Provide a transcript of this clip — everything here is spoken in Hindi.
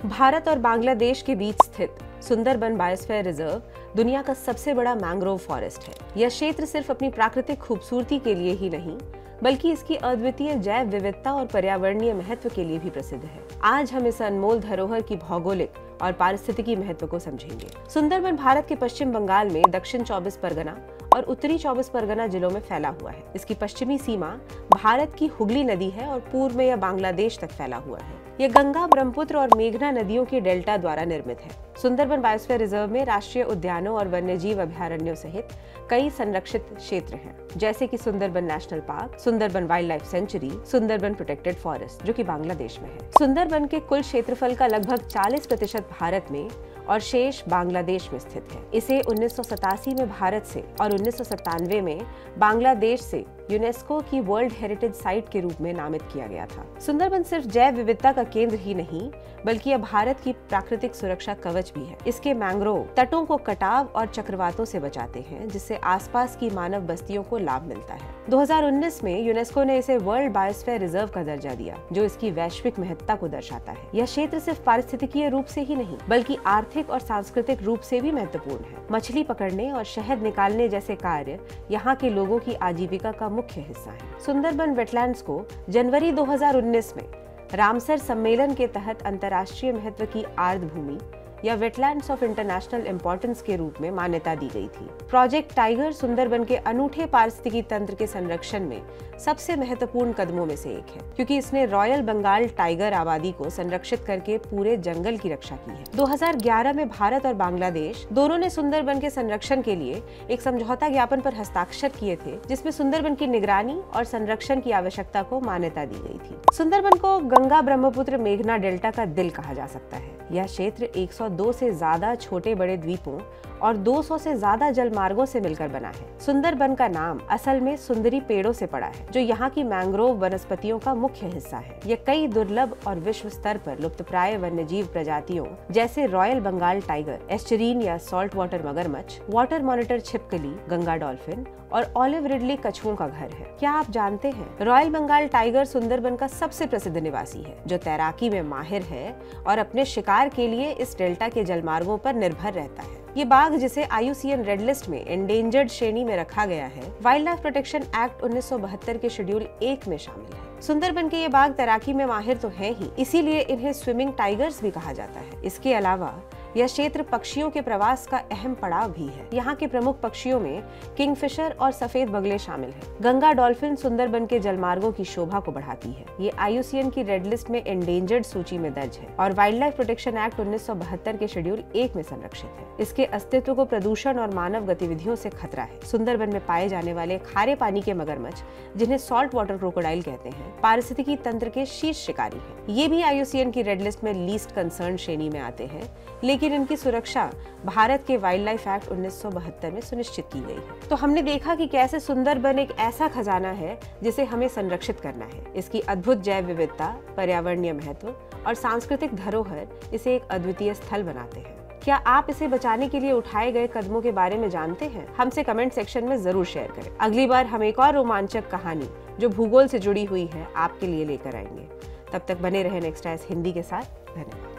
भारत और बांग्लादेश के बीच स्थित सुंदरबन बायोस्फीयर रिजर्व दुनिया का सबसे बड़ा मैंग्रोव फॉरेस्ट है। यह क्षेत्र सिर्फ अपनी प्राकृतिक खूबसूरती के लिए ही नहीं, बल्कि इसकी अद्वितीय जैव विविधता और पर्यावरणीय महत्व के लिए भी प्रसिद्ध है। आज हम इस अनमोल धरोहर की भौगोलिक और पारिस्थितिकी महत्व को समझेंगे। सुंदरबन भारत के पश्चिम बंगाल में दक्षिण 24 परगना और उत्तरी 24 परगना जिलों में फैला हुआ है। इसकी पश्चिमी सीमा भारत की हुगली नदी है और पूर्व में यह बांग्लादेश तक फैला हुआ है। यह गंगा, ब्रह्मपुत्र और मेघना नदियों के डेल्टा द्वारा निर्मित है। सुंदरबन बायोस्फीयर रिजर्व में राष्ट्रीय उद्यानों और वन्यजीव अभयारण्यों सहित कई संरक्षित क्षेत्र हैं, जैसे कि Sundarban national park, Sundarban wild life sanctuary, Sundarban protected forest, जो कि बांग्लादेश में है। सुंदरबन के कुल क्षेत्रफल का लगभग 40% भारत में और शेष बांग्लादेश में स्थित है। इसे 1987 में भारत से और 1997 में बांग्लादेश से यूनेस्को की वर्ल्ड हेरिटेज साइट के रूप में नामित किया गया था। सुंदरबन सिर्फ जैव विविधता का केंद्र ही नहीं, बल्कि यह भारत की प्राकृतिक सुरक्षा कवच भी है। इसके मैंग्रोव तटों को कटाव और चक्रवातों से बचाते हैं, जिससे आसपास की मानव बस्तियों को लाभ मिलता है। 2019 में यूनेस्को ने इसे वर्ल्ड बायोस्फीयर रिजर्व का दर्जा दिया, जो इसकी वैश्विक महत्ता को दर्शाता है। यह क्षेत्र सिर्फ पारिस्थितिकीय रूप से ही नहीं, बल्कि आर्थिक और सांस्कृतिक रूप से भी महत्वपूर्ण है। मछली पकड़ने और शहद निकालने जैसे कार्य यहाँ के लोगों की आजीविका का मुख्य हिस्सा है। सुंदरबन वेटलैंड्स को जनवरी 2019 में रामसर सम्मेलन के तहत अंतर्राष्ट्रीय महत्व की आर्द्र भूमि या वेटलैंड्स ऑफ इंटरनेशनल इंपॉर्टेंस के रूप में मान्यता दी गई थी। प्रोजेक्ट टाइगर सुंदरबन के अनूठे पारिस्थितिकी तंत्र के संरक्षण में सबसे महत्वपूर्ण कदमों में से एक है, क्योंकि इसने रॉयल बंगाल टाइगर आबादी को संरक्षित करके पूरे जंगल की रक्षा की है। 2011 में भारत और बांग्लादेश दोनों ने सुंदरबन के संरक्षण के लिए एक समझौता ज्ञापन पर हस्ताक्षर किए थे, जिसमें सुंदरबन की निगरानी और संरक्षण की आवश्यकता को मान्यता दी गई थी। सुंदरबन को गंगा, ब्रह्मपुत्र, मेघना डेल्टा का दिल कहा जा सकता है। यह क्षेत्र 102 से ज्यादा छोटे बड़े द्वीपों और 200 से ज्यादा जल मार्गों से मिलकर बना है। सुंदरबन का नाम असल में सुंदरी पेड़ों से पड़ा है, जो यहाँ की मैंग्रोव वनस्पतियों का मुख्य हिस्सा है। यह कई दुर्लभ और विश्व स्तर पर लुप्तप्राय वन्यजीव प्रजातियों जैसे रॉयल बंगाल टाइगर, एस्चरीन या सॉल्ट वाटर मगरमच्छ, वाटर मॉनिटर छिपकली, गंगा डॉल्फिन और ऑलिव रिडली कछुओं का घर है। क्या आप जानते हैं, रॉयल बंगाल टाइगर सुंदरबन का सबसे प्रसिद्ध निवासी है, जो तैराकी में माहिर है और अपने शिकार के लिए इस डेल्टा के जलमार्गों पर निर्भर रहता है। ये बाघ, जिसे IUCN रेड लिस्ट में एंडेंजर्ड श्रेणी में रखा गया है, वाइल्ड लाइफ प्रोटेक्शन एक्ट 1972 के शेड्यूल 1 में शामिल है। सुंदरबन के ये बाघ तैराकी में माहिर तो हैं ही, इसीलिए इन्हें स्विमिंग टाइगर्स भी कहा जाता है। इसके अलावा यह क्षेत्र पक्षियों के प्रवास का अहम पड़ाव भी है। यहाँ के प्रमुख पक्षियों में किंगफिशर और सफेद बगले शामिल हैं। गंगा डॉल्फिन सुंदरबन के जलमार्गों की शोभा को बढ़ाती है। ये IUCN की रेड लिस्ट में एंडेंजर्ड सूची में दर्ज है और वाइल्ड लाइफ प्रोटेक्शन एक्ट 1972 के शेड्यूल 1 में संरक्षित है। इसके अस्तित्व को प्रदूषण और मानव गतिविधियों से खतरा है। सुंदरबन में पाए जाने वाले खारे पानी के मगरमच्छ, जिन्हें सॉल्ट वाटर क्रोकोडाइल कहते हैं, पारिस्थितिकी तंत्र के शीर्ष शिकारी हैं। ये भी IUCN की रेड लिस्ट में लीस्ट कंसर्न श्रेणी में आते हैं, लेकिन इनकी सुरक्षा भारत के वाइल्ड लाइफ एक्ट 1972 में सुनिश्चित की गई है। तो हमने देखा कि कैसे सुंदरबन एक ऐसा खजाना है जिसे हमें संरक्षित करना है। इसकी अद्भुत जैव विविधता, पर्यावरणीय महत्व और सांस्कृतिक धरोहर इसे एक अद्वितीय स्थल बनाते हैं। क्या आप इसे बचाने के लिए उठाए गए कदमों के बारे में जानते हैं? हमसे कमेंट सेक्शन में जरूर शेयर करें। अगली बार हम एक और रोमांचक कहानी जो भूगोल से जुड़ी हुई है आपके लिए लेकर आएंगे। तब तक बने रहे नेक्स्ट आइज हिंदी के साथ। धन्यवाद।